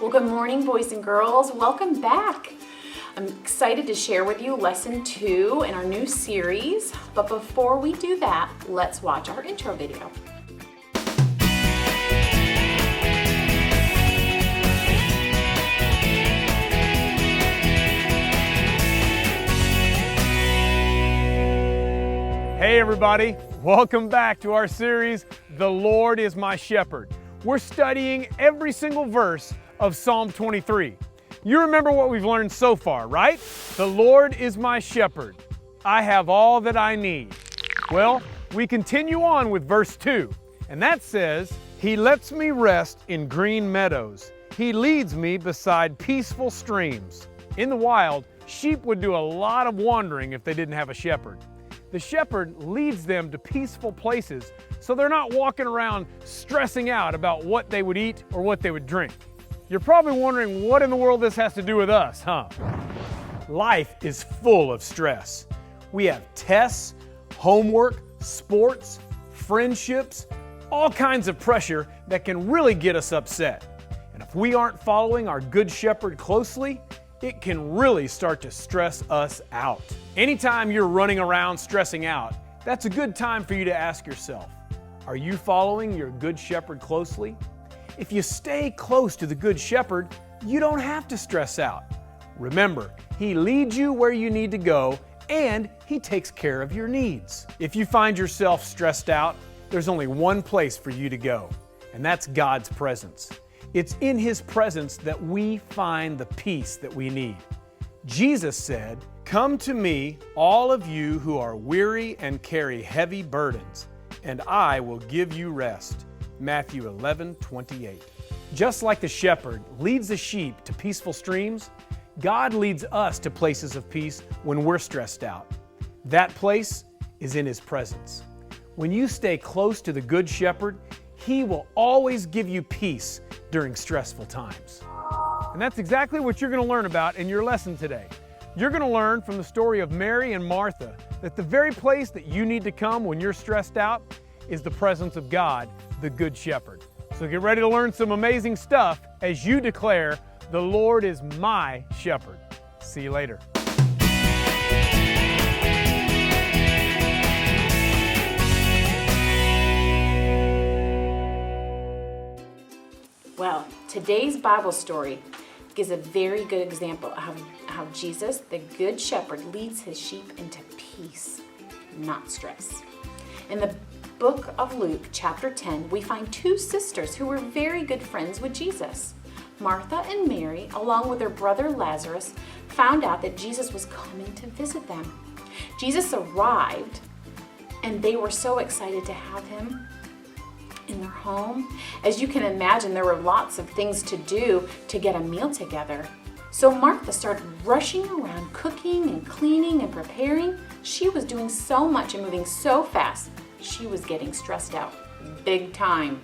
Well, good morning, boys and girls. Welcome back. I'm excited to share with you lesson 2 in our new series. But before we do that, let's watch our intro video. Hey everybody, welcome back to our series, The Lord is My Shepherd. We're studying every single verse of Psalm 23. You remember what we've learned so far, right? The Lord is my shepherd. I have all that I need. Well, we continue on with verse 2, and that says, He lets me rest in green meadows. He leads me beside peaceful streams. In the wild, sheep would do a lot of wandering if they didn't have a shepherd. The shepherd leads them to peaceful places so they're not walking around stressing out about what they would eat or what they would drink. You're probably wondering what in the world this has to do with us, huh? Life is full of stress. We have tests, homework, sports, friendships, all kinds of pressure that can really get us upset. And if we aren't following our Good Shepherd closely, it can really start to stress us out. Anytime you're running around stressing out, that's a good time for you to ask yourself, are you following your Good Shepherd closely? If you stay close to the Good Shepherd, you don't have to stress out. Remember, He leads you where you need to go, and He takes care of your needs. If you find yourself stressed out, there's only one place for you to go, and that's God's presence. It's in His presence that we find the peace that we need. Jesus said, "Come to me, all of you who are weary and carry heavy burdens, and I will give you rest." Matthew 11:28. Just like the shepherd leads the sheep to peaceful streams, God leads us to places of peace when we're stressed out. That place is in His presence. When you stay close to the Good Shepherd, He will always give you peace during stressful times. And that's exactly what you're going to learn about in your lesson today. You're going to learn from the story of Mary and Martha that the very place that you need to come when you're stressed out is the presence of God, the Good Shepherd. So get ready to learn some amazing stuff as you declare, "The Lord is my shepherd." See you later. Well, today's Bible story gives a very good example of how Jesus, the Good Shepherd, leads His sheep into peace, not stress. In the book of Luke, chapter 10, we find two sisters who were very good friends with Jesus. Martha and Mary, along with their brother Lazarus, found out that Jesus was coming to visit them. Jesus arrived, and they were so excited to have Him in their home. As you can imagine, there were lots of things to do to get a meal together. So Martha started rushing around, cooking and cleaning and preparing. She was doing so much and moving so fast, she was getting stressed out, big time.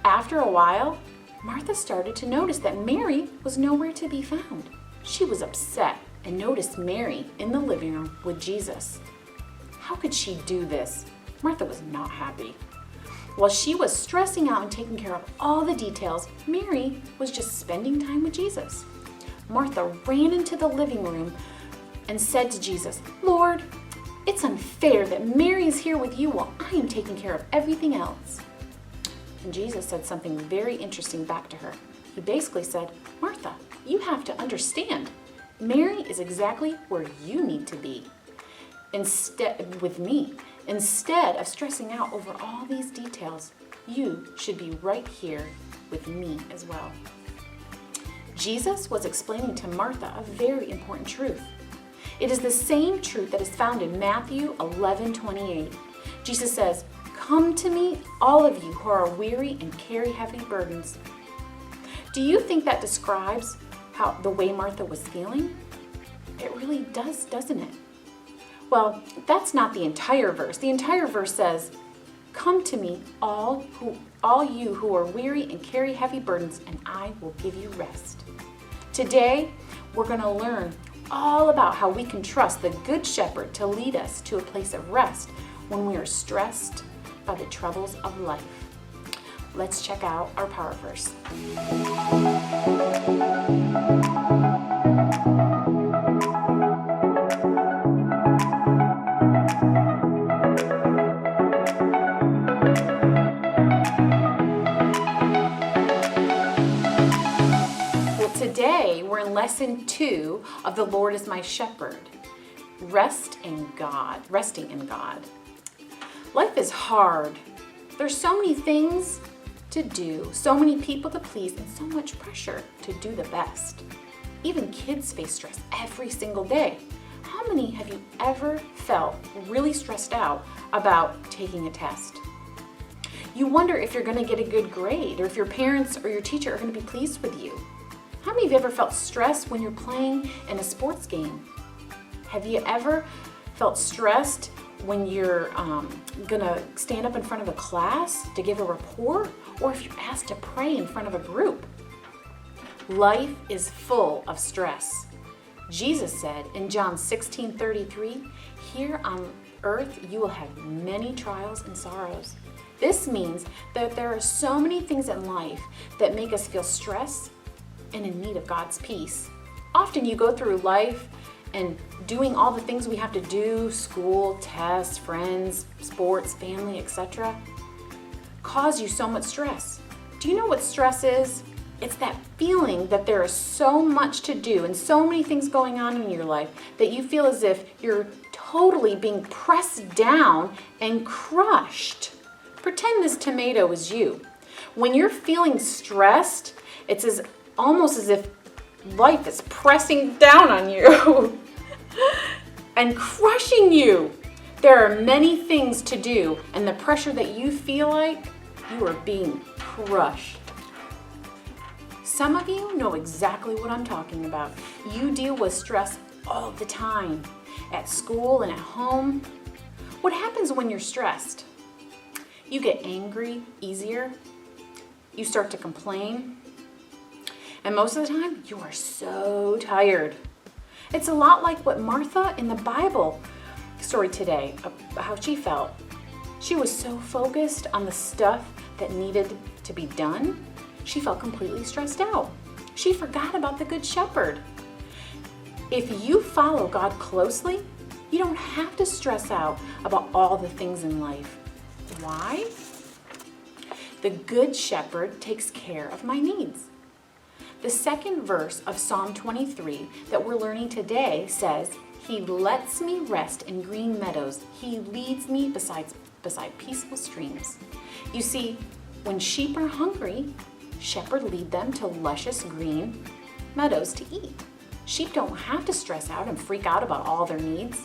After a while, Martha started to notice that Mary was nowhere to be found. She was upset and noticed Mary in the living room with Jesus. How could she do this? Martha was not happy. While she was stressing out and taking care of all the details, Mary was just spending time with Jesus. Martha ran into the living room and said to Jesus, "Lord, it's unfair that Mary is here with you while I am taking care of everything else." And Jesus said something very interesting back to her. He basically said, "Martha, you have to understand, Mary is exactly where you need to be. With me. Instead of stressing out over all these details, you should be right here with me as well." Jesus was explaining to Martha a very important truth. It is the same truth that is found in Matthew 11:28. Jesus says, "Come to me, all of you who are weary and carry heavy burdens." Do you think that describes the way Martha was feeling? It really does, doesn't it? Well, that's not the entire verse. The entire verse says, "Come to me, all you who are weary and carry heavy burdens, and I will give you rest." Today, we're going to learn all about how we can trust the Good Shepherd to lead us to a place of rest when we are stressed by the troubles of life. Let's check out our power verse. Today, we're in lesson 2 of The Lord is My Shepherd. Resting in God. Life is hard. There's so many things to do, so many people to please, and so much pressure to do the best. Even kids face stress every single day. How many have you ever felt really stressed out about taking a test? You wonder if you're going to get a good grade, or if your parents or your teacher are going to be pleased with you. How many of you ever felt stressed when you're playing in a sports game? Have you ever felt stressed when you're gonna stand up in front of a class to give a report, or if you're asked to pray in front of a group? Life is full of stress. Jesus said in John 16:33, "Here on earth you will have many trials and sorrows." This means that there are so many things in life that make us feel stressed and in need of God's peace. Often you go through life and doing all the things we have to do, school, tests, friends, sports, family, etc., cause you so much stress. Do you know what stress is? It's that feeling that there is so much to do and so many things going on in your life that you feel as if you're totally being pressed down and crushed. Pretend this tomato is you. When you're feeling stressed, it's almost as if life is pressing down on you and crushing you. There are many things to do, and the pressure that you feel like you are being crushed. Some of you know exactly what I'm talking about. You deal with stress all the time, at school and at home. What happens when you're stressed? You get angry easier. You start to complain. And most of the time, you are so tired. It's a lot like what Martha in the Bible story today, how she felt. She was so focused on the stuff that needed to be done, she felt completely stressed out. She forgot about the Good Shepherd. If you follow God closely, you don't have to stress out about all the things in life. Why? The Good Shepherd takes care of my needs. The second verse of Psalm 23 that we're learning today says, "He lets me rest in green meadows. He leads me beside peaceful streams." You see, when sheep are hungry, shepherds lead them to luscious green meadows to eat. Sheep don't have to stress out and freak out about all their needs.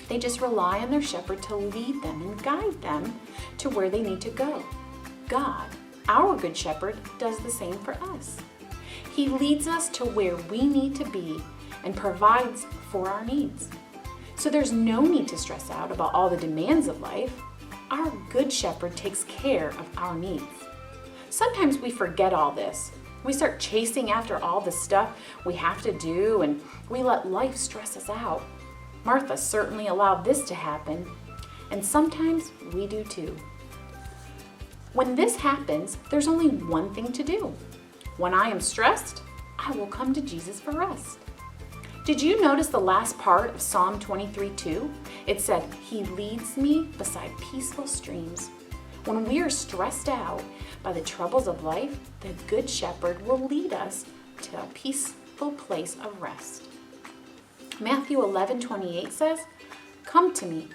They just rely on their shepherd to lead them and guide them to where they need to go. God, our Good Shepherd, does the same for us. He leads us to where we need to be and provides for our needs. So there's no need to stress out about all the demands of life. Our Good Shepherd takes care of our needs. Sometimes we forget all this. We start chasing after all the stuff we have to do, and we let life stress us out. Martha certainly allowed this to happen, and sometimes we do too. When this happens, there's only one thing to do. When I am stressed, I will come to Jesus for rest. Did you notice the last part of Psalm 23:2? It said, "He leads me beside peaceful streams." When we are stressed out by the troubles of life, the Good Shepherd will lead us to a peaceful place of rest. Matthew 11:28 says, "Come to me,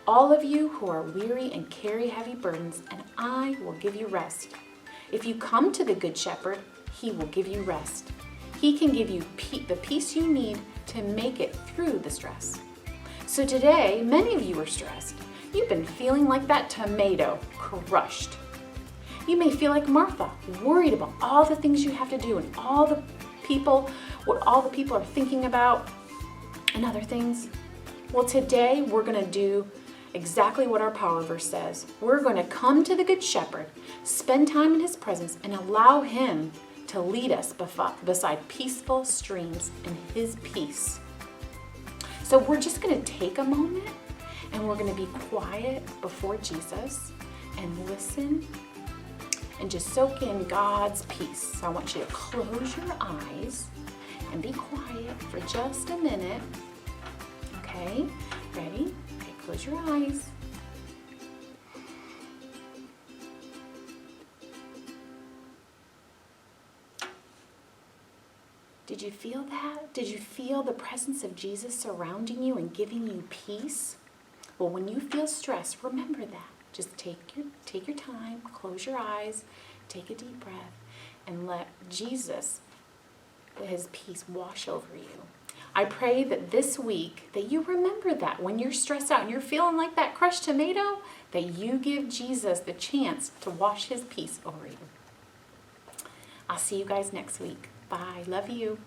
all of you who are weary and carry heavy burdens, and I will give you rest." If you come to the Good Shepherd, He will give you rest. He can give you the peace you need to make it through the stress. So today, many of you are stressed. You've been feeling like that tomato, crushed. You may feel like Martha, worried about all the things you have to do and what all the people are thinking about and other things. Well, today we're going to do exactly what our power verse says. We're going to come to the Good Shepherd, spend time in His presence, and allow Him to lead us beside peaceful streams in His peace. So we're just going to take a moment and we're going to be quiet before Jesus and listen and just soak in God's peace. So I want you to close your eyes and be quiet for just a minute. Okay, ready? Okay, close your eyes. Did you feel that? Did you feel the presence of Jesus surrounding you and giving you peace? Well, when you feel stress, remember that. Just take your time, close your eyes, take a deep breath, and let Jesus, his peace, wash over you. I pray that this week that you remember that when you're stressed out and you're feeling like that crushed tomato, that you give Jesus the chance to wash his peace over you. I'll see you guys next week. Bye. Love you.